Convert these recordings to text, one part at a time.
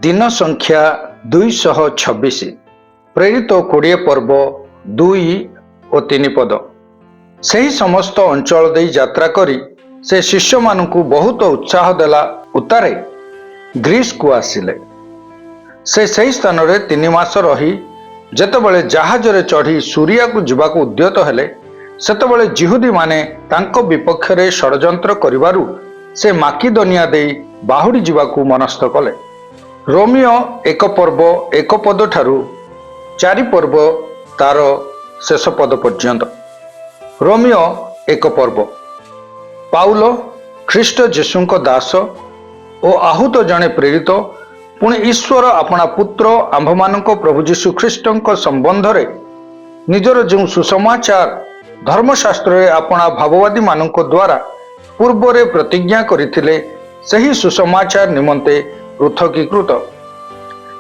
दिन संख्या 226 प्रेरित 20 पर्व 2 और 3 पद। सही समस्त अंचल दे यात्रा करी से शिष्य मानू बहुत उत्साह देला उतारे ग्रीस को आसिले। से सही स्थान रे 3 मास रही जेतेबेले जहाज रे चढ़ी सूरिया को जीवाक उद्यत हेले सेतेबेले जिहुदी माने तांको विपक्ष रे षडयंत्र करिवारु से माकिदोनिया दे बाहुड़ी जीवाकू मनस्थ कले। रोमियो 1 पर्व 1 पद ठारू 4 पर्व तार शेष पद पर्यंत। रोमियो 1 पर्व। पाउलो ख्रीष्ट जीशुଙ୍କ दास ଓ ଆହୁତ ଜଣେ ପ୍ରେରିତ ପୁଣି ଈଶ୍ୱର ଆପଣା ପୁତ୍ର ଆମ୍ଭମାନଙ୍କ ପ୍ରଭୁ ଯୀଶୁ ଖ୍ରୀଷ୍ଟଙ୍କ ସମ୍ବନ୍ଧରେ ନିଜର ଯେଉଁ ସୁସମାଚାର ଧର୍ମଶାସ୍ତ୍ରରେ ଆପଣା ଭାବବାଦୀମାନଙ୍କ ଦ୍ୱାରା ପୂର୍ବରେ ପ୍ରତିଜ୍ଞା କରିଥିଲେ ସେହି ସୁସମାଚାର ନିମନ୍ତେ ପୃଥକୀକୃତ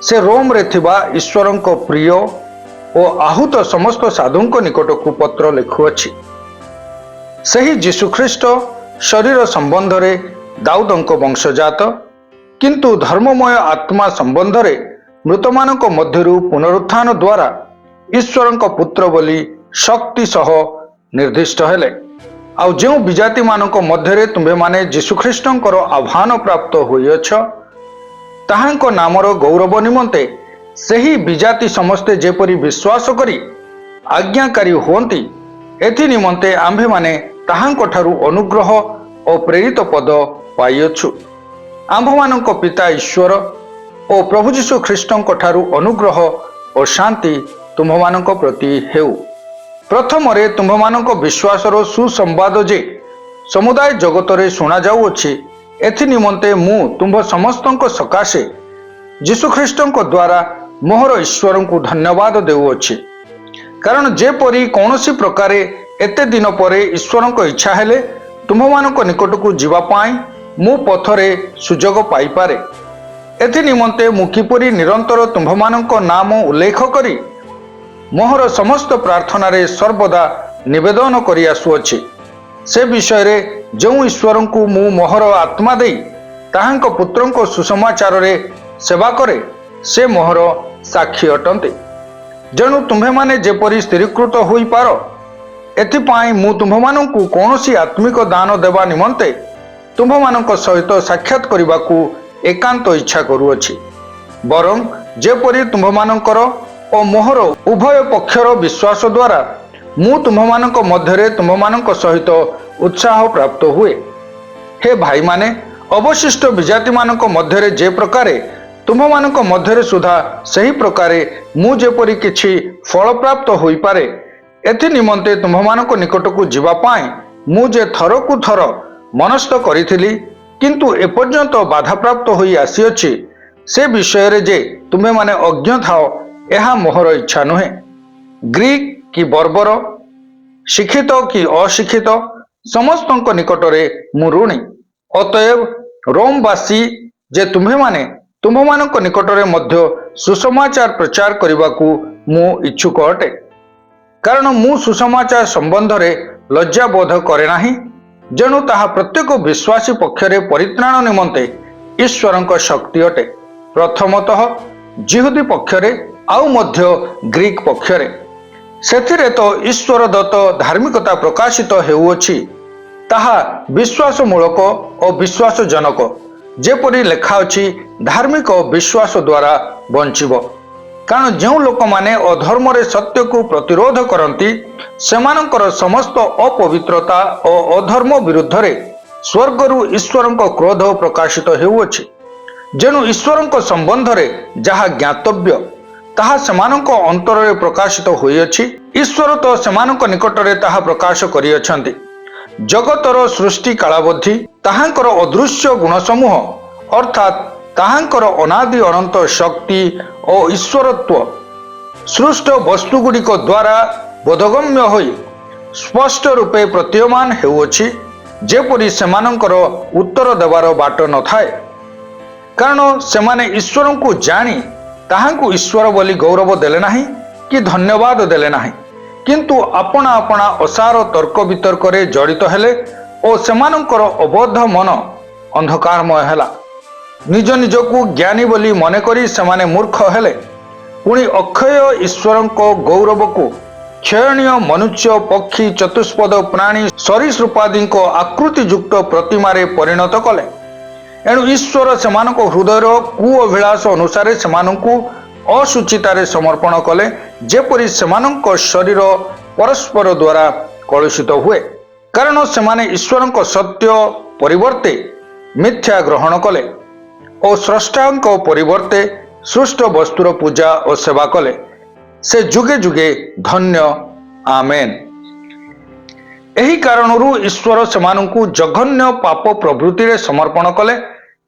ସେ ରୋମରେ ଥିବା ଈଶ୍ୱରଙ୍କ ପ୍ରିୟ ଓ ଆହୁତ ସମସ୍ତ ସାଧୁଙ୍କ ନିକଟକୁ ପତ୍ର ଲେଖୁଅଛି। ସେହି ଯୀଶୁଖ୍ରୀଷ୍ଟ ଶରୀର ସମ୍ବନ୍ଧରେ ଦାଉଦଙ୍କ ବଂଶଜାତ କିନ୍ତୁ ଧର୍ମମୟ ଆତ୍ମା ସମ୍ବନ୍ଧରେ ମୃତମାନଙ୍କ ମଧ୍ୟରୁ ପୁନରୁତ୍ଥାନ ଦ୍ୱାରା ଈଶ୍ୱରଙ୍କ ପୁତ୍ର ବୋଲି ଶକ୍ତି ସହ ନିର୍ଦ୍ଦିଷ୍ଟ ହେଲେ। ଆଉ ଯେଉଁ ବିଜାତିମାନଙ୍କ ମଧ୍ୟରେ ତୁମ୍ଭେମାନେ ଯୀଶୁଖ୍ରୀଷ୍ଟଙ୍କର ଆହ୍ୱାନ ପ୍ରାପ୍ତ ହୋଇଅଛ ତାହାଙ୍କ ନାମର ଗୌରବ ନିମନ୍ତେ ସେହି ବିଜାତି ସମସ୍ତେ ଯେପରି ବିଶ୍ୱାସ କରି ଆଜ୍ଞାକାରୀ ହୁଅନ୍ତି ଏଥି ନିମନ୍ତେ ଆମ୍ଭେମାନେ ତାହାଙ୍କ ଠାରୁ ଅନୁଗ୍ରହ ଓ ପ୍ରେରିତ ପଦ ପାଇଅଛୁ। ଆମ୍ଭମାନଙ୍କ ପିତା ଈଶ୍ୱର ଓ ପ୍ରଭୁ ଯୀଶୁ ଖ୍ରୀଷ୍ଟଙ୍କ ଠାରୁ ଅନୁଗ୍ରହ ଓ ଶାନ୍ତି ତୁମ୍ଭମାନଙ୍କ ପ୍ରତି ହେଉ। ପ୍ରଥମରେ ତୁମ୍ଭମାନଙ୍କ ବିଶ୍ୱାସର ସୁସମ୍ବାଦ ଯେ ସମୁଦାୟ ଜଗତରେ ଶୁଣାଯାଉଅଛି ଏଥି ନିମନ୍ତେ ମୁଁ ତୁମ୍ଭ ସମସ୍ତଙ୍କ ସକାଶେ ଯୀଶୁଖ୍ରୀଷ୍ଟଙ୍କ ଦ୍ୱାରା ମୋହର ଈଶ୍ୱରଙ୍କୁ ଧନ୍ୟବାଦ ଦେଉଅଛି। କାରଣ ଯେପରି କୌଣସି ପ୍ରକାରେ ଏତେ ଦିନ ପରେ ଈଶ୍ୱରଙ୍କ ଇଚ୍ଛା ହେଲେ ତୁମ୍ଭମାନଙ୍କ ନିକଟକୁ ଯିବା ପାଇଁ ମୁଁ ପଥରେ ସୁଯୋଗ ପାଇପାରେ ଏଥି ନିମନ୍ତେ ମୁଁ କିପରି ନିରନ୍ତର ତୁମ୍ଭମାନଙ୍କ ନାମ ଉଲ୍ଲେଖ କରି ମୋହର ସମସ୍ତ ପ୍ରାର୍ଥନାରେ ସର୍ବଦା ନିବେଦନ କରି ଆସୁଅଛି। ସେ ବିଷୟରେ ଯେଉଁ ଈଶ୍ୱରଙ୍କୁ ମୁଁ ମୋହର ଆତ୍ମା ଦେଇ ତାହାଙ୍କ ପୁତ୍ରଙ୍କ ସୁସମାଚାରରେ ସେବା କରେ ସେ ମୋହର ସାକ୍ଷୀ ଅଟନ୍ତି। ଯେଣୁ ତୁମ୍ଭେମାନେ ଯେପରି ସ୍ଥିରୀକୃତ ହୋଇପାର ଏଥିପାଇଁ ମୁଁ ତୁମ୍ଭମାନଙ୍କୁ କୌଣସି ଆତ୍ମିକ ଦାନ ଦେବା ନିମନ୍ତେ ତୁମ୍ଭମାନଙ୍କ ସହିତ ସାକ୍ଷାତ କରିବାକୁ ଏକାନ୍ତ ଇଚ୍ଛା କରୁଅଛି। ବରଂ ଯେପରି ତୁମ୍ଭମାନଙ୍କର ଓ ମୋହର ଉଭୟ ପକ୍ଷର ବିଶ୍ୱାସ ଦ୍ୱାରା ମୁଁ ତୁମ୍ଭମାନଙ୍କ ମଧ୍ୟରେ ତୁମ୍ଭମାନଙ୍କ ସହିତ ଉତ୍ସାହ ପ୍ରାପ୍ତ ହୁଏ। ହେ ଭାଇମାନେ, ଅବଶିଷ୍ଟ ବିଜାତିମାନଙ୍କ ମଧ୍ୟରେ ଯେ ପ୍ରକାରେ ତୁମ୍ଭମାନଙ୍କ ମଧ୍ୟରେ ସୁଦ୍ଧା ସେହି ପ୍ରକାରେ ମୁଁ ଯେପରି କିଛି ଫଳପ୍ରାପ୍ତ ହୋଇପାରେ ଏଥି ନିମନ୍ତେ ତୁମ୍ଭମାନଙ୍କ ନିକଟକୁ ଯିବା ପାଇଁ ମୁଁ ଯେ ଥରକୁ ଥର ମନସ୍ଥ କରିଥିଲି କିନ୍ତୁ ଏପର୍ଯ୍ୟନ୍ତ ବାଧାପ୍ରାପ୍ତ ହୋଇ ଆସିଅଛି ସେ ବିଷୟରେ ଯେ ତୁମ୍ଭେମାନେ ଅଜ୍ଞ ଥାଅ ଏହା ମୋହର ଇଚ୍ଛା ନୁହେଁ। ଗ୍ରୀକ୍ କି ବର୍ବର, ଶିକ୍ଷିତ କି ଅଶିକ୍ଷିତ ସମସ୍ତଙ୍କ ନିକଟରେ ମୁଁ ଋଣୀ। ଅତଏବ ରୋମବାସୀ ଯେ ତୁମ୍ଭେମାନେ ତୁମ୍ଭମାନଙ୍କ ନିକଟରେ ମଧ୍ୟ ସୁସମାଚାର ପ୍ରଚାର କରିବାକୁ ମୁଁ ଇଚ୍ଛୁକ ଅଟେ। କାରଣ ମୁଁ ସୁସମାଚାର ସମ୍ବନ୍ଧରେ ଲଜ୍ଜାବୋଧ କରେ ନାହିଁ ଯେଣୁ ତାହା ପ୍ରତ୍ୟେକ ବିଶ୍ୱାସୀ ପକ୍ଷରେ ପରିତ୍ରାଣ ନିମନ୍ତେ ଈଶ୍ୱରଙ୍କ ଶକ୍ତି ଅଟେ, ପ୍ରଥମତଃ ଜିହୁଦୀ ପକ୍ଷରେ ଆଉ ମଧ୍ୟ ଗ୍ରୀକ୍ ପକ୍ଷରେ। ସେଥିରେ ତ ଈଶ୍ୱର ଦତ୍ତ ଧାର୍ମିକତା ପ୍ରକାଶିତ ହେଉଅଛି ତାହା ବିଶ୍ୱାସମୂଳକ ଓ ବିଶ୍ୱାସଜନକ ଯେପରି ଲେଖା ଅଛି ଧାର୍ମିକ ବିଶ୍ୱାସ ଦ୍ୱାରା ବଞ୍ଚିବ। କାରଣ ଯେଉଁ ଲୋକମାନେ ଅଧର୍ମରେ ସତ୍ୟକୁ ପ୍ରତିରୋଧ କରନ୍ତି ସେମାନଙ୍କର ସମସ୍ତ ଅପବିତ୍ରତା ଓ ଅଧର୍ମ ବିରୁଦ୍ଧରେ ସ୍ୱର୍ଗରୁ ଈଶ୍ୱରଙ୍କ କ୍ରୋଧ ପ୍ରକାଶିତ ହେଉଅଛି। ଯେଣୁ ଈଶ୍ୱରଙ୍କ ସମ୍ବନ୍ଧରେ ଯାହା ଜ୍ଞାତବ୍ୟ ତାହା ସେମାନଙ୍କ ଅନ୍ତରରେ ପ୍ରକାଶିତ ହୋଇଅଛି। ଈଶ୍ୱର ତ ସେମାନଙ୍କ ନିକଟରେ ତାହା ପ୍ରକାଶ କରିଅଛନ୍ତି। ଜଗତର ସୃଷ୍ଟି କାଳାବଧି ତାହାଙ୍କର ଅଦୃଶ୍ୟ ଗୁଣସମୂହ ଅର୍ଥାତ୍ ତାହାଙ୍କର ଅନାଦି ଅନନ୍ତ ଶକ୍ତି ଓ ଈଶ୍ୱରତ୍ୱ ସୃଷ୍ଟ ବସ୍ତୁଗୁଡ଼ିକ ଦ୍ୱାରା ବୋଧଗମ୍ୟ ହୋଇ ସ୍ପଷ୍ଟ ରୂପେ ପ୍ରତୀୟମାନ ହେଉଅଛି ଯେପରି ସେମାନଙ୍କର ଉତ୍ତର ଦେବାର ବାଟ ନଥାଏ। କାରଣ ସେମାନେ ଈଶ୍ୱରଙ୍କୁ ଜାଣି ତାହାଙ୍କୁ ଈଶ୍ୱର ବୋଲି ଗୌରବ ଦେଲେ ନାହିଁ କି ଧନ୍ୟବାଦ ଦେଲେ ନାହିଁ କିନ୍ତୁ ଆପଣା ଆପଣା ଅସାର ତର୍କ ବିତର୍କରେ ଜଡ଼ିତ ହେଲେ ଓ ସେମାନଙ୍କର ଅବୋଧ ମନ ଅନ୍ଧକାରମୟ ହେଲା। निज निजकु ज्ञानी बोली मन करी सेमाने मूर्ख हेले पुणी अक्षय ईश्वर गौरव को क्षयणीय मनुष्य पक्षी चतुष्पद प्राणी सरीसृपादी आकृति युक्त प्रतिमारे परिणत कले। एणु ईश्वर सेमानक हृदयर कुअभिलाष अनुसार सेमानकु अशुचितारे समर्पण कले जेपरि सेमानक शरीर परस्पर द्वारा कलुषित हुए कारण सेमाने ईश्वरक सत्य परिवर्ते मिथ्या ग्रहण कले और स्रष्टांक परिवर्ते सृष्ट वस्तुर पूजा और सेवा कले से जुगे जुगे धन्य आमेन। एही कारणरू ईश्वर सेमानंकु जघन्य पाप प्रवृत्ति रे समर्पण कले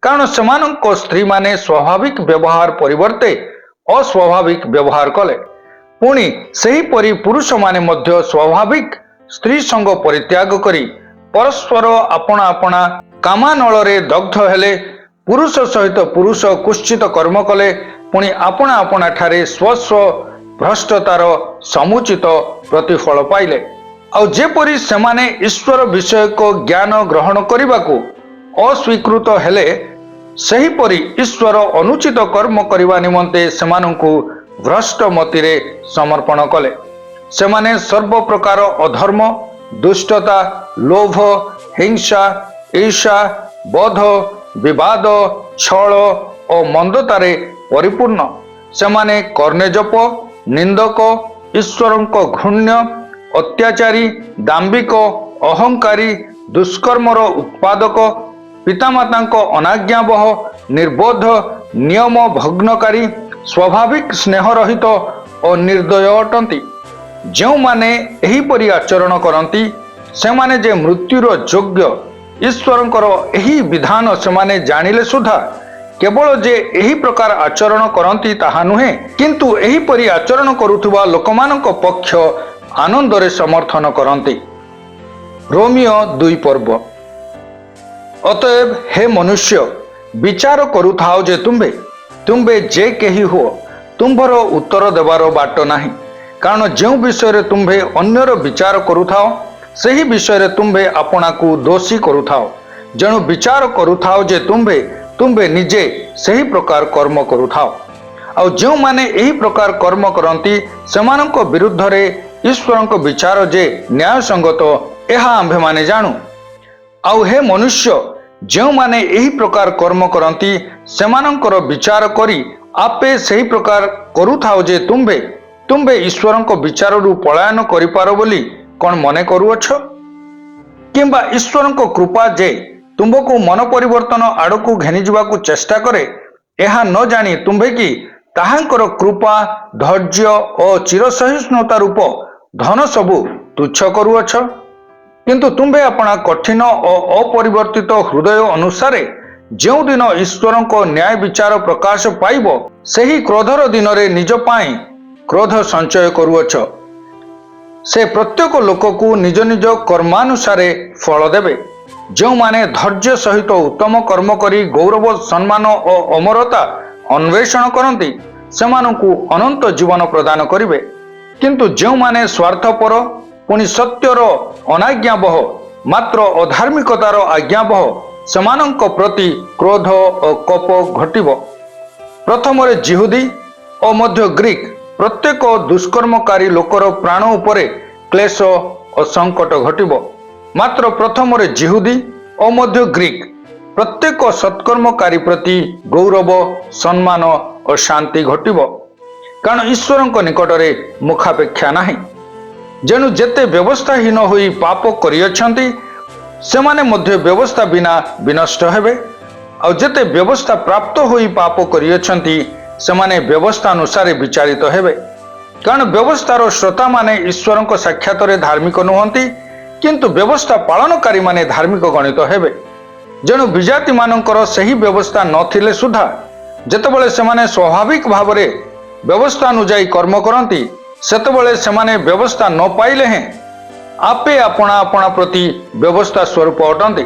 कारण सेमानंक स्त्री माने स्वाभाविक व्यवहार परिवर्ते अस्वाभाविक व्यवहार कले पुणी सही परि पुरुष माने मध्य स्वाभाविक स्त्री संग परित्याग करी परस्पर आपणा आपणा कामानल रे दग्ध हेले पुरुष सहित पुरुष कुश्चित कर्म कले पुणी आपणा आपणा ठारे स्वस्व भ्रष्टतार समुचित प्रतिफल पाइले और जेपरि सेमाने ईश्वर विषय को ज्ञान ग्रहण करने अस्वीकृत हेले सही परि ईश्वर अनुचित कर्म करने निमंते सेमानंकु भ्रष्ट मतिरे समर्पण कले सेमाने सर्व प्रकार अधर्म दुष्टता लोभ हिंसा ईर्षा बोध विवाद छल और मंदतारे परिपूर्ण सेमाने कर्णेजप निंदक ईश्वरंक घृण्य अत्याचारी दाम्भिक अहंकारी दुष्कर्मर उत्पादक पितामातांक अनाज्ञावह निर्बोध नियम भग्नकारी स्वाभाविक स्नेह रहित और निर्दय अटंती जो माने एही परि आचरण करती सेमाने जे मृत्युर योग्य ईश्वरंकर एही विधान सेमाने जानिले सुधा केवल जे एही प्रकार आचरण करती ताहा नुहे किंतु एही परि आचरण करुथुवा लोकमानक पक्ष आनंदरे समर्थन करती। रोमियो 2 पर्व। अतएव हे मनुष्य विचार करुथाओ जे तुम्बे जे केही हो तुम्भर उत्तर देवार बाट नाही कारण जो विषय तुम्भे अन्यर विचार करुथाओ सही विषय तुम्भे आपना को दोषी करुथाओ जेणु विचार करुथाओ जे तुम्भे निजे सही प्रकार कर्म करुथाओ और जो माने यही प्रकार कर्म करती सेमानक विरुद्ध रे ईश्वरक विचार जे न्याय संगत यह आंभे माने जानू आउ हे मनुष्य जो माने यही प्रकार कर्म करती सेमानकर विचार करी आपे सही प्रकार करुथाओ जे तुम्भे ईश्वरक विचार रु पलायन करिपार बोली कौन मने करुअछ किंबा ईश्वरक कृपा जे तुमको मन परिवर्तन आड़कू घेनी जावाकू चेष्टा करे यह न जानी तुम्भे कि ताहांकर कृपा धैर्य और चिरसहिष्णुता रूप धन सबू तुच्छ करुअछ किंतु तुम्भे अपना कठिन और अपरिवर्तित हृदय अनुसार जो दिन ईश्वर को न्याय विचार प्रकाश पाइब सही क्रोधर दिन रे निज पाई क्रोध संचय करुअछ से प्रत्येक लोक को निज निज कर्मानुसारे फल देवे जो माने धैर्य सहित उत्तम कर्म करी गौरव सम्मान और अमरता अन्वेषण करती सेमानंकु अनंत जीवन प्रदान करिवे किंतु जो माने स्वार्थपर पुनि सत्यर अनाज्ञावह मात्र अधार्मिकतार आज्ञावह सेमानंक प्रति क्रोध और कोप घटिब प्रथम जिहुदी और मध्य ग्रीक प्रत्येक दुष्कर्मकारी लोकर प्राण उपरे क्लेश और संकट घटिब मात्र प्रथम जिहुदी और मध्य ग्रीक प्रत्येक सत्कर्मकारी प्रति गौरव सम्मान और शांति घटिब कारण ईश्वर निकटरे मुखापेक्षा नाही जेणु जेते व्यवस्थाहीन होई पाप करियछंती सेमाने मध्य व्यवस्था बिना विनष्ट हेबे और जेते व्यवस्था प्राप्त होई पाप करियछंती सेमाने व्यवस्था अनुसार विचारित हेबे कारण व्यवस्थार श्रोता माने ईश्वर साक्षात धार्मिक नुहंती किंतु व्यवस्था पालनकारी माने धार्मिक गणित हेबे जेणु विजाति मानकर सही व्यवस्था नथिले सुधा जेतेबेले सेमाने स्वाभाविक भाव रे व्यवस्था अनुजाई कर्म करती सेतेबेले सेमाने व्यवस्था न पाइले हैं आपे अपना अपना प्रति व्यवस्था स्वरूप अटंती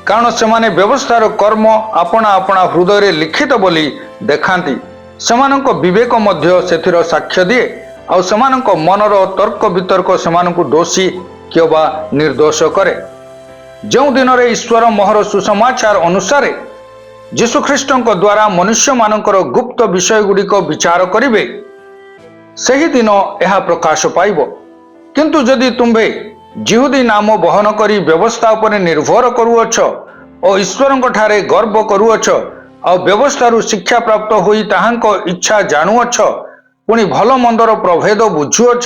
कारण सेमाने व्यवस्थार कर्म अपना अपना हृदय रे लिखित बोली देखांती सेमानक विवेक मध्य सेथिर साक्ष्य दिए और सेमानक मनर तर्क वितर्क सेमानकु दोषी किंबा निर्दोष करे जो दिन रे ईश्वर मोहर सुसमाचार अनुसार ଯୀଶୁଖ୍ରୀଷ୍ଟଙ୍କ ଦ୍ୱାରା ମନୁଷ୍ୟମାନଙ୍କର ଗୁପ୍ତ ବିଷୟଗୁଡ଼ିକ ବିଚାର କରିବେ, ସେହିଦିନ ଏହା ପ୍ରକାଶ ପାଇବ। କିନ୍ତୁ ଯଦି ତୁମ୍ଭେ ଯିହୁଦୀ ନାମ ବହନ କରି ବ୍ୟବସ୍ଥା ଉପରେ ନିର୍ଭର କରୁଅଛ ଓ ଈଶ୍ୱରଙ୍କଠାରେ ଗର୍ବ କରୁଅଛ, ଆଉ ବ୍ୟବସ୍ଥାରୁ ଶିକ୍ଷା ପ୍ରାପ୍ତ ହୋଇ ତାହାଙ୍କ ଇଚ୍ଛା ଜାଣୁଅଛ, ପୁଣି ଭଲ ମନ୍ଦର ପ୍ରଭେଦ ବୁଝୁଅଛ,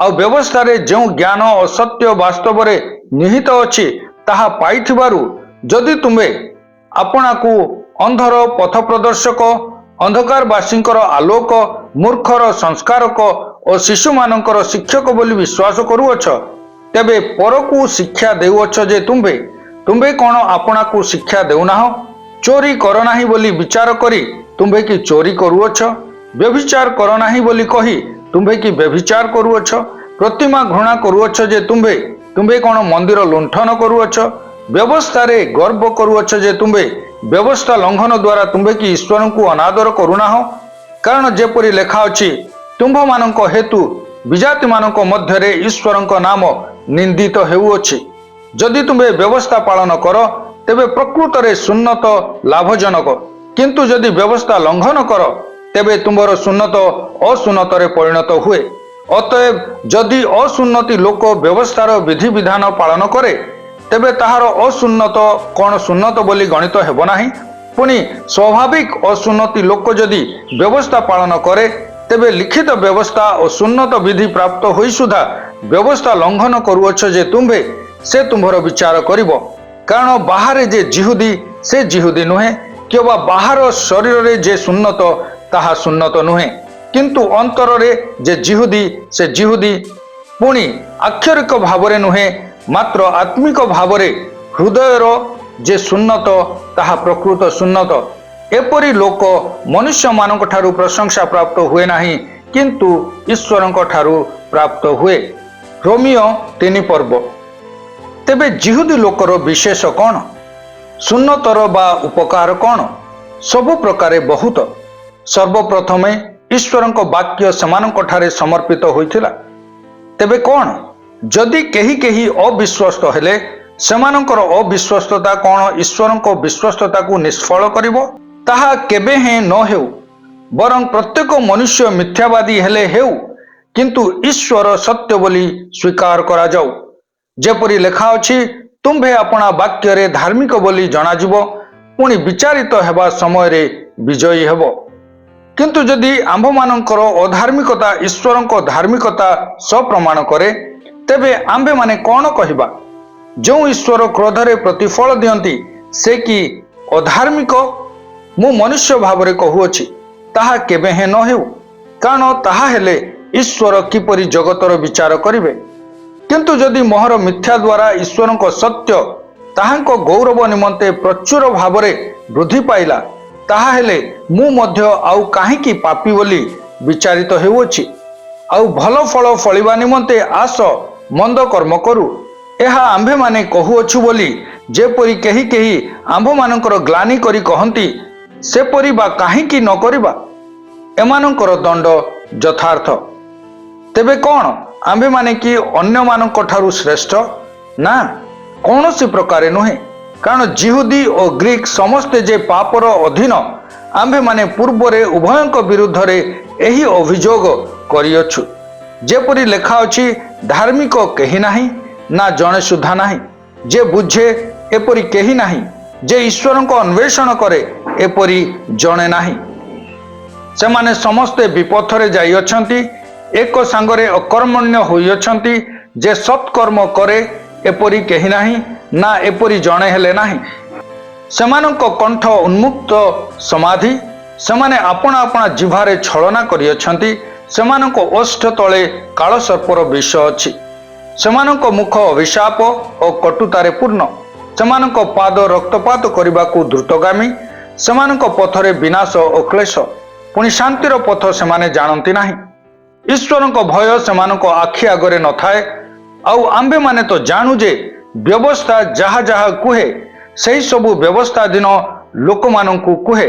ଆଉ ବ୍ୟବସ୍ଥାରେ ଯେଉଁ ଜ୍ଞାନ ଓ ସତ୍ୟ ବାସ୍ତବରେ ନିହିତ ଅଛି ତାହା ପାଇଥିବାରୁ ଯଦି ତୁମ୍ଭେ ଆପଣାକୁ ଅନ୍ଧର ପଥ ପ୍ରଦର୍ଶକ, ଅନ୍ଧକାରବାସୀଙ୍କର ଆଲୋକ, ମୂର୍ଖର ସଂସ୍କାରକ ଓ ଶିଶୁମାନଙ୍କର ଶିକ୍ଷକ ବୋଲି ବିଶ୍ୱାସ କରୁଅଛ, ତେବେ ପରକୁ ଶିକ୍ଷା ଦେଉଅଛ ଯେ ତୁମ୍ଭେ କ'ଣ ଆପଣାକୁ ଶିକ୍ଷା ଦେଉନାହ? ଚୋରି କର ନାହିଁ ବୋଲି ବିଚାର କରି ତୁମ୍ଭେ କି ଚୋରି କରୁଅଛ? ବ୍ୟଭିଚାର କର ନାହିଁ ବୋଲି କହି ତୁମ୍ଭେ କି ବ୍ୟଭିଚାର କରୁଅଛ? ପ୍ରତିମା ଘୃଣା କରୁଅଛ ଯେ ତୁମ୍ଭେ କ'ଣ ମନ୍ଦିର ଲୁଣ୍ଠନ କରୁଅଛ? ବ୍ୟବସ୍ଥାରେ ଗର୍ବ କରୁଅଛ ଯେ ବ୍ୟବସ୍ଥା ଲଙ୍ଘନ ଦ୍ୱାରା ତୁମ୍ଭେ କି ଈଶ୍ୱରଙ୍କୁ ଅନାଦର କରୁନାହ? କାରଣ ଯେପରି ଲେଖା ଅଛି, ତୁମ୍ଭମାନଙ୍କ ହେତୁ ବିଜାତିମାନଙ୍କ ମଧ୍ୟରେ ଈଶ୍ୱରଙ୍କ ନାମ ନିନ୍ଦିତ ହେଉଅଛି। ଯଦି ତୁମ୍ଭେ ବ୍ୟବସ୍ଥା ପାଳନ କର, ତେବେ ପ୍ରକୃତରେ ସୁନ୍ନତ ଲାଭଜନକ, କିନ୍ତୁ ଯଦି ବ୍ୟବସ୍ଥା ଲଙ୍ଘନ କର, ତେବେ ତୁମ୍ଭର ସୁନ୍ନତ ଅସୁନ୍ନତରେ ପରିଣତ ହୁଏ। ଅତଏବ ଯଦି ଅସୁନ୍ନତି ଲୋକ ବ୍ୟବସ୍ଥାର ବିଧିବିଧାନ ପାଳନ କରେ, ତେବେ ତାହାର ଅସୁନ୍ନତ କ'ଣ ସୁନ୍ନତ ବୋଲି ଗଣିତ ହେବ ନାହିଁ? ପୁଣି ସ୍ୱାଭାବିକ ଅସୁନ୍ନତି ଲୋକ ଯଦି ବ୍ୟବସ୍ଥା ପାଳନ କରେ, ତେବେ ଲିଖିତ ବ୍ୟବସ୍ଥା ଓ ସୁନ୍ନତ ବିଧି ପ୍ରାପ୍ତ ହୋଇ ସୁଦ୍ଧା ବ୍ୟବସ୍ଥା ଲଙ୍ଘନ କରୁଅଛ ଯେ ସେ ତୁମ୍ଭର ବିଚାର କରିବ। କାରଣ ବାହାରେ ଯେ ଯିହୁଦୀ ସେ ଯିହୁଦୀ ନୁହେଁ, କିମ୍ବା ବାହାର ଶରୀରରେ ଯେ ସୁନ୍ନତ ତାହା ସୁନ୍ନତ ନୁହେଁ, କିନ୍ତୁ ଅନ୍ତରରେ ଯେ ଯିହୁଦୀ ସେ ଯିହୁଦୀ। ପୁଣି ଆକ୍ଷରିକ ଭାବରେ ନୁହେଁ, ମାତ୍ର ଆତ୍ମିକ ଭାବରେ ହୃଦୟର ଯେ ସୁନ୍ନତ ତାହା ପ୍ରକୃତ ସୁନ୍ନତ। ଏପରି ଲୋକ ମନୁଷ୍ୟମାନଙ୍କ ଠାରୁ ପ୍ରଶଂସା ପ୍ରାପ୍ତ ହୁଏ ନାହିଁ, କିନ୍ତୁ ଈଶ୍ୱରଙ୍କ ଠାରୁ ପ୍ରାପ୍ତ ହୁଏ। ରୋମିଓ 3 ପର୍ବ। ତେବେ ଯିହୁଦୀ ଲୋକର ବିଶେଷ କ'ଣ? ସୁନ୍ନତର ବା ଉପକାର କ'ଣ? ସବୁ ପ୍ରକାରେ ବହୁତ। ସର୍ବପ୍ରଥମେ ଈଶ୍ୱରଙ୍କ ବାକ୍ୟ ସେମାନଙ୍କଠାରେ ସମର୍ପିତ ହୋଇଥିଲା। ତେବେ କ'ଣ? ଯଦି କେହି ଅବିଶ୍ୱସ୍ତ ହେଲେ, ସେମାନଙ୍କର ଅବିଶ୍ୱସ୍ତତା କ'ଣ ଈଶ୍ୱରଙ୍କ ବିଶ୍ୱସ୍ତତାକୁ ନିଷ୍ଫଳ କରିବ? ତାହା କେବେ ହେଁ ନ ହେଉ। ବରଂ ପ୍ରତ୍ୟେକ ମନୁଷ୍ୟ ମିଥ୍ୟାବାଦୀ ହେଲେ ହେଉ, କିନ୍ତୁ ଈଶ୍ୱର ସତ୍ୟ ବୋଲି ସ୍ୱୀକାର କରାଯାଉ। ଯେପରି ଲେଖା ଅଛି, ତୁମ୍ଭେ ଆପଣା ବାକ୍ୟରେ ଧାର୍ମିକ ବୋଲି ଜଣାଯିବ, ପୁଣି ବିଚାରିତ ହେବା ସମୟରେ ବିଜୟୀ ହେବ। କିନ୍ତୁ ଯଦି ଆମ୍ଭମାନଙ୍କର ଅଧାର୍ମିକତା ଈଶ୍ୱରଙ୍କ ଧାର୍ମିକତା ସପ୍ରମାଣ କରେ, ତେବେ ଆମ୍ଭେମାନେ କ'ଣ କହିବା? ଯେଉଁ ଈଶ୍ୱର କ୍ରୋଧରେ ପ୍ରତିଫଳ ଦିଅନ୍ତି, ସେ କି ଅଧାର୍ମିକ? ମୁଁ ମନୁଷ୍ୟ ଭାବରେ କହୁଅଛି, ତାହା କେବେ ହେଁ ନ ହେଉ। କାରଣ ତାହା ହେଲେ ଈଶ୍ୱର କିପରି ଜଗତର ବିଚାର କରିବେ? କିନ୍ତୁ ଯଦି ମୋହର ମିଥ୍ୟା ଦ୍ୱାରା ଈଶ୍ୱରଙ୍କ ସତ୍ୟ ତାହାଙ୍କ ଗୌରବ ନିମନ୍ତେ ପ୍ରଚୁର ଭାବରେ ବୃଦ୍ଧି ପାଇଲା, ତାହାହେଲେ ମୁଁ ମଧ୍ୟ ଆଉ କାହିଁକି ପାପୀ ବୋଲି ବିଚାରିତ ହେଉଅଛି? ଆଉ ଭଲ ଫଳ ଫଳିବା ନିମନ୍ତେ ଆସ ମନ୍ଦ କର୍ମ କରୁ। ଏହା ଆମ୍ଭେମାନେ କହୁଅଛୁ ବୋଲି ଯେପରି କେହି ଆମ୍ଭମାନଙ୍କର ଗ୍ଲାନି କରି କହନ୍ତି, ସେପରି ବା କାହିଁକି ନ କରିବା? ଏମାନଙ୍କର ଦଣ୍ଡ ଯଥାର୍ଥ। ତେବେ କ'ଣ ଆମ୍ଭେମାନେ କି ଅନ୍ୟମାନଙ୍କ ଠାରୁ ଶ୍ରେଷ୍ଠ? ନା, କୌଣସି ପ୍ରକାରେ ନୁହେଁ। କାରଣ ଯିହୁଦୀ ଓ ଗ୍ରୀକ ସମସ୍ତେ ଯେ ପାପର ଅଧୀନ, ଆମ୍ଭେମାନେ ପୂର୍ବରେ ଉଭୟଙ୍କ ବିରୁଦ୍ଧରେ ଏହି ଅଭିଯୋଗ କରିଅଛୁ। ଯେପରି ଲେଖା ଅଛି, ଧାର୍ମିକ କେହି ନାହିଁ, ନା ଜଣେ ସୁଦ୍ଧା ନାହିଁ। ଯେ ବୁଝେ ଏପରି କେହି ନାହିଁ, ଯେ ଈଶ୍ୱରଙ୍କ ଅନ୍ୱେଷଣ କରେ ଏପରି ଜଣେ ନାହିଁ। ସେମାନେ ସମସ୍ତେ ବିପଥରେ ଯାଇଅଛନ୍ତି, ଏକ ସାଙ୍ଗରେ ଅକର୍ମଣ୍ୟ ହୋଇଅଛନ୍ତି। ଯେ ସତ୍କର୍ମ କରେ ଏପରି କେହି ନାହିଁ, ନା ଏପରି ଜଣେ ହେଲେ ନାହିଁ। ସେମାନଙ୍କ କଣ୍ଠ ଉନ୍ମୁକ୍ତ ସମାଧି, ସେମାନେ ଆପଣା ଜିହ୍ୱାରେ ଛଳନା କରିଅଛନ୍ତି। ସେମାନଙ୍କ ଓଷ୍ଠ ତଳେ କାଳସର୍ପର ବିଷ ଅଛି। ସେମାନଙ୍କ ମୁଖ ଅଭିଶାପ ଓ କଟୁତାରେ ପୂର୍ଣ୍ଣ। ସେମାନଙ୍କ ପାଦ ରକ୍ତପାତ କରିବାକୁ ଦ୍ରୁତଗାମୀ। ସେମାନଙ୍କ ପଥରେ ବିନାଶ ଓ କ୍ଲେଶ, ପୁଣି ଶାନ୍ତିର ପଥ ସେମାନେ ଜାଣନ୍ତି ନାହିଁ। ଈଶ୍ୱରଙ୍କ ଭୟ ସେମାନଙ୍କ ଆଖି ଆଗରେ ନଥାଏ। ଆଉ ଆମ୍ଭେମାନେ ତ ଜାଣୁ ଯେ ବ୍ୟବସ୍ଥା ଯାହା କୁହେ, ସେହି ସବୁ ବ୍ୟବସ୍ଥାଧୀନ ଲୋକମାନଙ୍କୁ କୁହେ,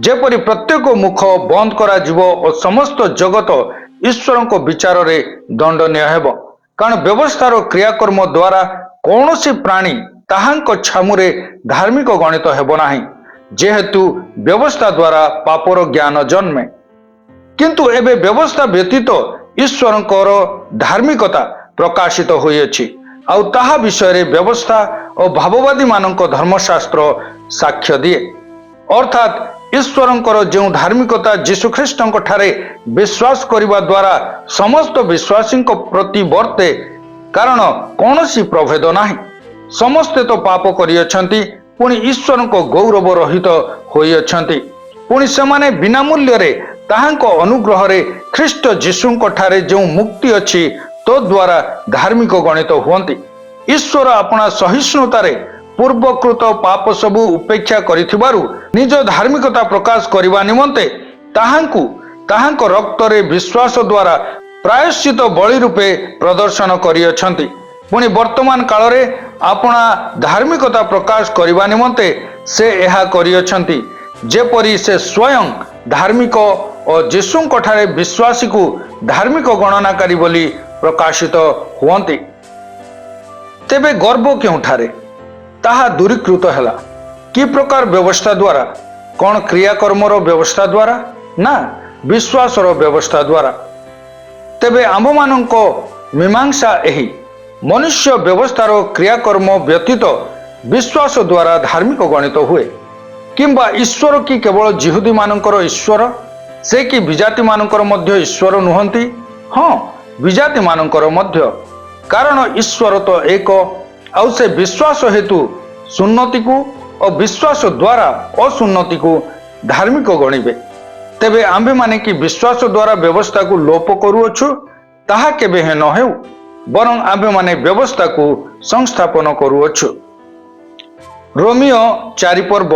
ଯେପରି ପ୍ରତ୍ୟେକ ମୁଖ ବନ୍ଦ କରାଯିବ ଓ ସମସ୍ତ ଜଗତ ଈଶ୍ୱରଙ୍କ ବିଚାରରେ ଦଣ୍ଡନୀୟ ହେବ। କାରଣ ବ୍ୟବସ୍ଥାର କ୍ରିୟାକର୍ମ ଦ୍ୱାରା କୌଣସି ପ୍ରାଣୀ ତାହାଙ୍କ ଛାମୁରେ ଧାର୍ମିକ ଗଣିତ ହେବ ନାହିଁ। जेहेतु व्यवस्था द्वारा पापर ज्ञान जन्मे किंतु एबे व्यवस्था व्यतीत ईश्वरंकर धार्मिकता प्रकाशित होइछि आउ ताहा विषय रे व्यवस्था और भाववादी मानक धर्मशास्त्र साक्ष्य दिए अर्थात ईश्वरंकर जो धार्मिकता जीशुख्रीष्ट ठारे विश्वास करने द्वारा समस्त विश्वासी प्रति वर्ते कारण कौन सी प्रभेद नाही समस्ते तो पाप करियछंती पुणी ईश्वर को गौरव रहित होइयछंती पुणी सेमाने बिना मूल्य रे ताहांको अनुग्रह रे ख्रीष्ट जीशुंक ठारे जो मुक्ति अछि तो द्वारा धार्मिक गणित हुअंती ईश्वर अपना सहिष्णुतारे पूर्वकृत पाप सबु उपेक्षा करिथिबारु निज धार्मिकता प्रकाश करिबा निमंते ताहांको रक्त रे विश्वास द्वारा प्रायश्चित बलि रूपे प्रदर्शन करियछंती पुणी वर्तमान काल रे अपना धार्मिकता प्रकाश करिबा निमंते से एहा करियछंती जेपरि से स्वयं धार्मिक और जीशुंक ठारे विश्वासी को धार्मिक गणनाकारी बोली प्रकाशित हुअंती तेबे गर्व केउठारे ताहा दूरीकृत हैला कि प्रकार व्यवस्था द्वारा कौन क्रियाकर्मर व्यवस्था द्वारा ना विश्वासर व्यवस्था द्वारा तेबे आम्भमानंको मीमांसा एही मनुष्य व्यवस्थार क्रियाकर्म व्यतीत विश्वास द्वारा धार्मिक गणित हुए किंबा ईश्वर कि केवल जिहुदी मानकर ईश्वर से कि विजाति मानकर मध्य ईश्वर नुहंती हाँ विजाति मानकर मध्य कारण ईश्वर तो एक आउ से विश्वास हेतु सुन्नति को और विश्वास द्वारा असुन्नति को धार्मिक गणिबे तेबे आम्भे माने कि विश्वास द्वारा व्यवस्था को लोप करूअछु ताहा केबे हे न हेउ बरं आम्भे माने व्यवस्था को संस्थापन करूअछु रोमियो 4 पर्व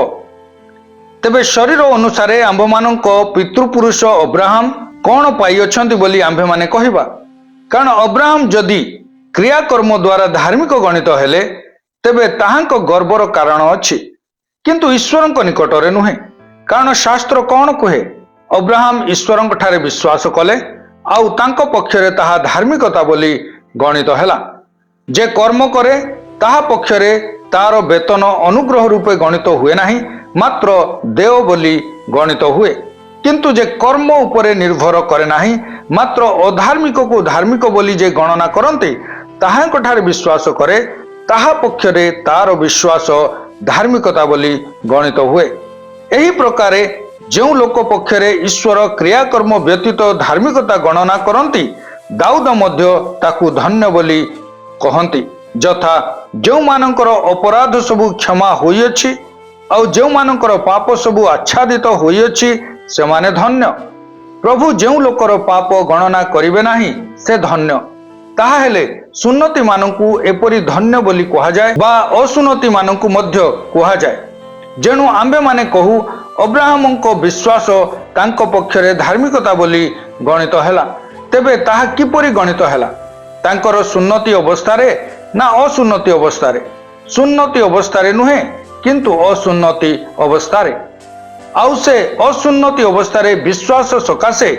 तेबे शरीर अनुसार आम्भमानंक पितृपुरुष अब्राहम कौन पाई अछंती बोली आम्भे माने कहिबा कारण अब्राहम जदि क्रियाकर्म द्वारा धार्मिक गणित हेले तेबे ताहांक गर्वर कारण अछि किंतु ईश्वरंक निकटरे नुहे कारण शास्त्र कौन कहे अब्राहम ईश्वरंक ठारे विश्वास कले आउ तांको पक्षरे ताहा धार्मिकता बोली गणित हेला जे कर्म करे ताहा पक्षरे तार वेतन अनुग्रह रूपे गणित हुए नाही मात्र देव बोली गणित हुए किंतु जे कर्म उपरे निर्भर करे नाही मात्र अधार्मिक को धार्मिक बोली जे गणना करते ताहांक ठारे विश्वास करे ताहा पक्षरे तार विश्वास धार्मिकता बोली गणित हुए एही प्रकारे जो लोक पक्षरे ईश्वर क्रियाकर्म व्यतीत धार्मिकता गणना करती दाऊद मध्य ताकू धन्य बोली कहती जथा जो मानकर अपराध सबु क्षमा होइछि आउ जो मानकर पाप सबु आच्छादित होइछि से माने धन्य प्रभु जो लोकर पाप गणना करिवे नाही से धन्य ताहा हेले सुन्नति मानकु एपरि धन्य बोली कहा जाए बा असुन्नति मानकु मध्य कहा जाए जेणु आम्बे माने कहू अब्राहम को विश्वास तांको पक्षरे धार्मिकता बोली गणित हैला तेबे ताहा किपरि गणित हैला तांकर सुन्नति अवस्थारे ना असुन्नति अवस्थारे सुन्नति अवस्थारे नुहे किंतु असुन्नति अवस्थारे आउ से असुन्नति अवस्थारे विश्वास सकाशे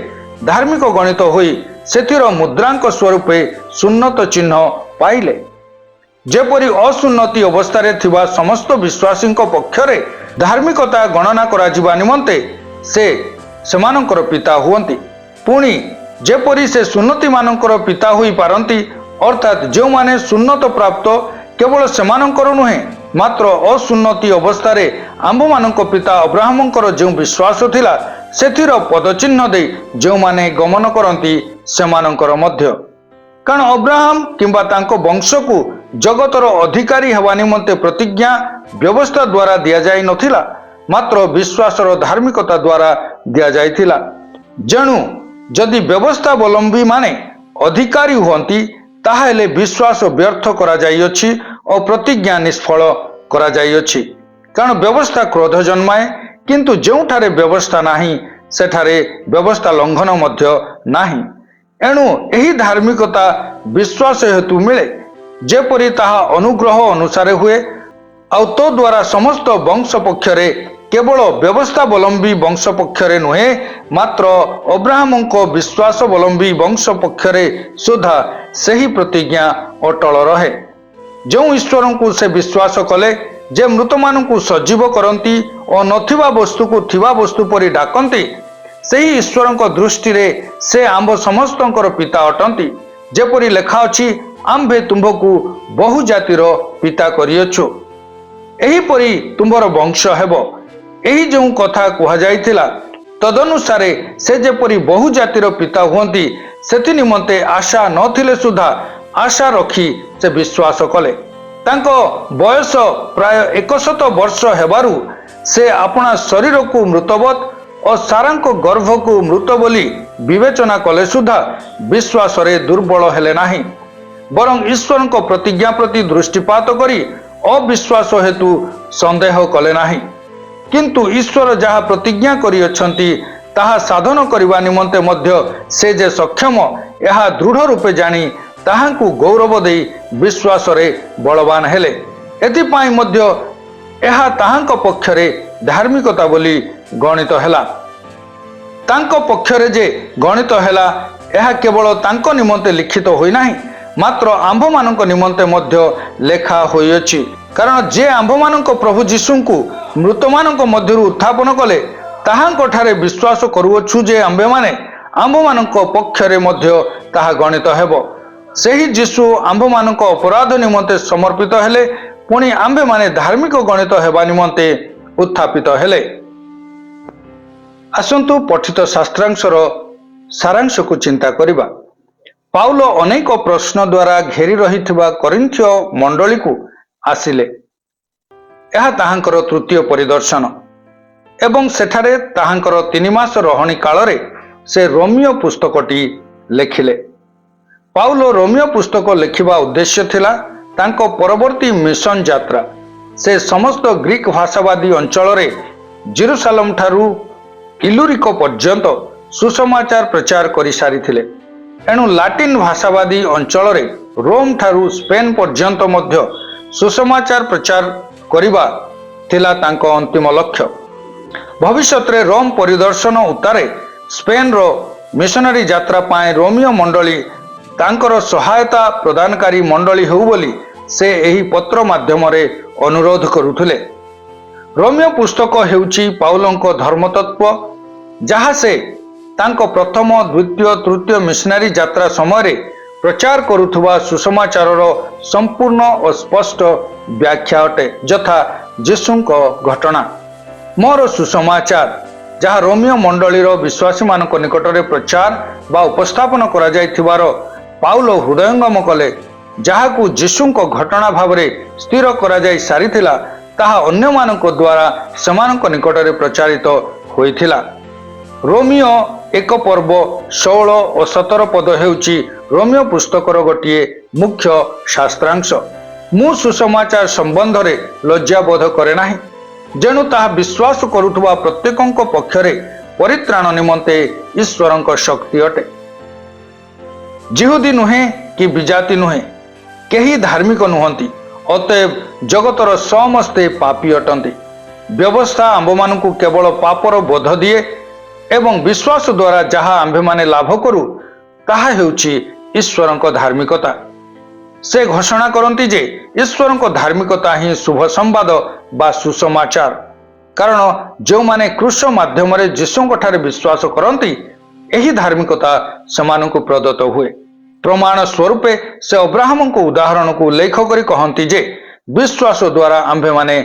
धार्मिक गणित होई सेतिर मुद्रांक स्वरूपे सुन्नत चिन्ह पाइले जेपरि असुन्नति अवस्थारे थिबा समस्त विश्वासी पक्षरे धार्मिकता गणना करा जिबा निमंते से सेमानकर पिता हुअंती पुणी जेपरि से सुन्नति मानकर पिता होई पारंती अर्थात जो माने सुन्नत प्राप्त केवल सेमानकर नुहे मात्र असुन्नति अवस्थारे आंभ मानक पिता अब्राहमंकर जो विश्वास थिला सेथिर पदचिन्ह दे जो माने गमन करंती सेमानकर मध्य कारण अब्राहम किंबा तांको वंश को जगतर अधिकारी हेबा निमंते प्रतिज्ञा व्यवस्था द्वारा दिया जाई नथिला मात्र विश्वासर धार्मिकता द्वारा दिया जाइथिला जेणु जदि व्यवस्थावलंबी माने अधिकारी हुअंती ताहेले विश्वास व्यर्थ करा जाइअछि और प्रतिज्ञा निष्फल करा जाइअछि कारण व्यवस्था क्रोध जन्माए किंतु जोठारे व्यवस्था नाही सेठारे व्यवस्था लंघन मध्य नाही एणु एही धार्मिकता विश्वास हेतु मिले जेपरि ताहा अनुग्रह अनुसारे हुए आउ तो द्वारा समस्त वंश पक्षरे केवल व्यवस्थावलंबी वंश पक्षरे नुहे मात्र अब्राहम को विश्वासवलंबी वंश पक्षरे सुधा सही प्रतिज्ञा अटल रहे जो ईश्वर को से विश्वास कले जे मृतମାନଙ୍କୁ सजीव करती और नथिबा वस्तु को थिबा वस्तु परि डाकती ସେହି ଈଶ୍ୱରଙ୍କ ଦୃଷ୍ଟିରେ ସେ ଆମ୍ଭ ସମସ୍ତଙ୍କର ପିତା ଅଟନ୍ତି। ଯେପରି ଲେଖା ଅଛି, ଆମ୍ଭେ ତୁମ୍ଭକୁ ବହୁ ଜାତିର ପିତା କରିଅଛୁ, ଏହିପରି ତୁମ୍ଭର ବଂଶ ହେବ। ଏହି ଯେଉଁ କଥା କୁହାଯାଇଥିଲା ତଦନୁସାରେ ସେ ଯେପରି ବହୁ ଜାତିର ପିତା ହୁଅନ୍ତି, ସେଥି ନିମନ୍ତେ ଆଶା ନଥିଲେ ସୁଦ୍ଧା ଆଶା ରଖି ସେ ବିଶ୍ୱାସ କଲେ। ତାଙ୍କ ବୟସ ପ୍ରାୟ 100 ବର୍ଷ ହେବାରୁ ସେ ଆପଣା ଶରୀରକୁ ମୃତବତ୍ ଓ ସାରାଙ୍କ ଗର୍ଭକୁ ମୃତ ବୋଲି ବିବେଚନା କଲେ ସୁଦ୍ଧା ବିଶ୍ୱାସରେ ଦୁର୍ବଳ ହେଲେ ନାହିଁ, ବରଂ ଈଶ୍ୱରଙ୍କ ପ୍ରତିଜ୍ଞା ପ୍ରତି ଦୃଷ୍ଟିପାତ କରି ଅବିଶ୍ୱାସ ହେତୁ ସନ୍ଦେହ କଲେ ନାହିଁ। କିନ୍ତୁ ଈଶ୍ୱର ଯାହା ପ୍ରତିଜ୍ଞା କରିଅଛନ୍ତି ତାହା ସାଧନ କରିବା ନିମନ୍ତେ ମଧ୍ୟ ସେ ଯେ ସକ୍ଷମ, ଏହା ଦୃଢ଼ ରୂପେ ଜାଣି ତାହାଙ୍କୁ ଗୌରବ ଦେଇ ବିଶ୍ୱାସରେ ବଳବାନ ହେଲେ। ଏଥିପାଇଁ ମଧ୍ୟ ଏହା ତାହାଙ୍କ ପକ୍ଷରେ ଧାର୍ମିକତା ବୋଲି ଗଣିତ ହେଲା। ତାଙ୍କ ପକ୍ଷରେ ଯେ ଗଣିତ ହେଲା, ଏହା କେବଳ ତାଙ୍କ ନିମନ୍ତେ ଲିଖିତ ହୋଇନାହିଁ, ମାତ୍ର ଆମ୍ଭମାନଙ୍କ ନିମନ୍ତେ ମଧ୍ୟ ଲେଖା ହୋଇଅଛି। କାରଣ ଯେ ଆମ୍ଭମାନଙ୍କ ପ୍ରଭୁ ଯୀଶୁଙ୍କୁ ମୃତମାନଙ୍କ ମଧ୍ୟରୁ ଉତ୍ଥାପନ କଲେ, ତାହାଙ୍କଠାରେ ବିଶ୍ୱାସ କରୁଅଛୁ ଯେ ଆମ୍ଭମାନଙ୍କ ପକ୍ଷରେ ମଧ୍ୟ ତାହା ଗଣିତ ହେବ। ସେହି ଯୀଶୁ ଆମ୍ଭମାନଙ୍କ ଅପରାଧ ନିମନ୍ତେ ସମର୍ପିତ ହେଲେ, ପୁଣି ଆମ୍ଭେମାନେ ଧାର୍ମିକ ଗଣିତ ହେବା ନିମନ୍ତେ ଉତ୍ଥାପିତ ହେଲେ। ଆସନ୍ତୁ ପଠିତ ଶାସ୍ତ୍ରାଂଶର ସାରାଂଶକୁ ଚିନ୍ତା କରିବା। ପାଉଲ ଅନେକ ପ୍ରଶ୍ନ ଦ୍ୱାରା ଘେରି ରହିଥିବା କରିନ୍ଥୀୟ ମଣ୍ଡଳୀକୁ ଆସିଲେ। ଏହା ତାହାଙ୍କର ତୃତୀୟ ପରିଦର୍ଶନ ଏବଂ ସେଠାରେ ତାହାଙ୍କର 3 ମାସ ରହଣି କାଳରେ ସେ ରୋମୀୟ ପୁସ୍ତକଟି ଲେଖିଲେ। ପାଉଲ ରୋମୀୟ ପୁସ୍ତକ ଲେଖିବା ଉଦ୍ଦେଶ୍ୟ ଥିଲା ତାଙ୍କ ପରବର୍ତ୍ତୀ ମିଶନ ଯାତ୍ରା। ସେ ସମସ୍ତ ଗ୍ରୀକ୍ ଭାଷାବାଦୀ ଅଞ୍ଚଳରେ ଜେରୁସାଲେମ ଠାରୁ ଇଲୁରିକ ପର୍ଯ୍ୟନ୍ତ ସୁସମାଚାର ପ୍ରଚାର କରିସାରିଥିଲେ। ଏଣୁ ଲାଟିନ୍ ଭାଷାବାଦୀ ଅଞ୍ଚଳରେ ରୋମ୍ ଠାରୁ ସ୍ପେନ୍ ପର୍ଯ୍ୟନ୍ତ ମଧ୍ୟ ସୁସମାଚାର ପ୍ରଚାର କରିବା ଥିଲା ତାଙ୍କ ଅନ୍ତିମ ଲକ୍ଷ୍ୟ। ଭବିଷ୍ୟତରେ ରୋମ୍ ପରିଦର୍ଶନ ଉତ୍ତାରେ ସ୍ପେନ୍ର ମିଶନାରୀ ଯାତ୍ରା ପାଇଁ ରୋମୀୟ ମଣ୍ଡଳୀ ତାଙ୍କର ସହାୟତା ପ୍ରଦାନକାରୀ ମଣ୍ଡଳୀ ହେଉ ବୋଲି ସେ ଏହି ପତ୍ର ମାଧ୍ୟମରେ ଅନୁରୋଧ କରୁଥିଲେ। ରୋମୀୟ ପୁସ୍ତକ ହେଉଛି ପାଉଲଙ୍କ ଧର୍ମତତ୍ତ୍ୱ, ଯାହା ସେ ତାଙ୍କ ପ୍ରଥମ, ଦ୍ୱିତୀୟ, ତୃତୀୟ ମିଶନାରୀ ଯାତ୍ରା ସମୟରେ ପ୍ରଚାର କରୁଥିବା ସୁସମାଚାରର ସମ୍ପୂର୍ଣ୍ଣ ଓ ସ୍ପଷ୍ଟ ବ୍ୟାଖ୍ୟା ଅଟେ, ଯଥା ଯୀଶୁଙ୍କ ଘଟଣା। ମୋର ସୁସମାଚାର, ଯାହା ରୋମୀୟ ମଣ୍ଡଳୀର ବିଶ୍ୱାସୀମାନଙ୍କ ନିକଟରେ ପ୍ରଚାର ବା ଉପସ୍ଥାପନ କରାଯାଇଥିବାର ପାଉଲ ହୃଦୟଙ୍ଗମ କଲେ, ଯାହାକୁ ଯୀଶୁଙ୍କ ଘଟଣା ଭାବରେ ସ୍ଥିର କରାଯାଇ ସାରିଥିଲା, ତାହା ଅନ୍ୟମାନଙ୍କ ଦ୍ୱାରା ସେମାନଙ୍କ ନିକଟରେ ପ୍ରଚାରିତ ହୋଇଥିଲା। ରୋମୀୟ 1 ପର୍ବ 16 ଓ 17 ପଦ ହେଉଛି ରୋମୀୟ ପୁସ୍ତକର ଗୋଟିଏ ମୁଖ୍ୟ ଶାସ୍ତ୍ରାଂଶ। ମୁଁ ସୁସମାଚାର ସମ୍ବନ୍ଧରେ ଲଜ୍ଜାବୋଧ କରେ ନାହିଁ, ଯେଣୁ ତାହା ବିଶ୍ୱାସ କରୁଥିବା ପ୍ରତ୍ୟେକଙ୍କ ପକ୍ଷରେ ପରିତ୍ରାଣ ନିମନ୍ତେ ଈଶ୍ୱରଙ୍କ ଶକ୍ତି ଅଟେ। ଯିହୁଦୀ ନୁହେଁ କି ବିଜାତି ନୁହେଁ, କେହି ଧାର୍ମିକ ନୁହନ୍ତି, ଅତଏବ ଜଗତର ସମସ୍ତେ ପାପୀ ଅଟନ୍ତି। ବ୍ୟବସ୍ଥା ଆମ୍ଭମାନଙ୍କୁ କେବଳ ପାପର ବୋଧ ଦିଏ ଏବଂ ବିଶ୍ୱାସ ଦ୍ୱାରା ଯାହା ଆମ୍ଭେମାନେ ଲାଭ କରୁ ତାହା ହେଉଛି ଈଶ୍ୱରଙ୍କ ଧାର୍ମିକତା। ସେ ଘୋଷଣା କରନ୍ତି ଯେ ଈଶ୍ୱରଙ୍କ ଧାର୍ମିକତା ହିଁ ଶୁଭ ସମ୍ବାଦ ବା ସୁସମାଚାର। କାରଣ ଯେଉଁମାନେ କୃଷ ମାଧ୍ୟମରେ ଯୀଶୁଙ୍କଠାରେ ବିଶ୍ୱାସ କରନ୍ତି, ଏହି ଧାର୍ମିକତା ସେମାନଙ୍କୁ ପ୍ରଦତ୍ତ ହୁଏ। ପ୍ରମାଣ ସ୍ୱରୂପେ ସେ ଅବ୍ରାହମଙ୍କ ଉଦାହରଣକୁ ଉଲ୍ଲେଖ କରି କହନ୍ତି ଯେ ବିଶ୍ୱାସ ଦ୍ୱାରା ଆମ୍ଭେମାନେ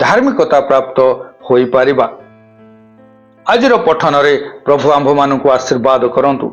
ଧାର୍ମିକତା ପ୍ରାପ୍ତ ହୋଇପାରିବା। ଆଜିର ପଠନରେ ପ୍ରଭୁ ଆମ୍ଭମାନଙ୍କୁ ଆଶୀର୍ବାଦ କରନ୍ତୁ।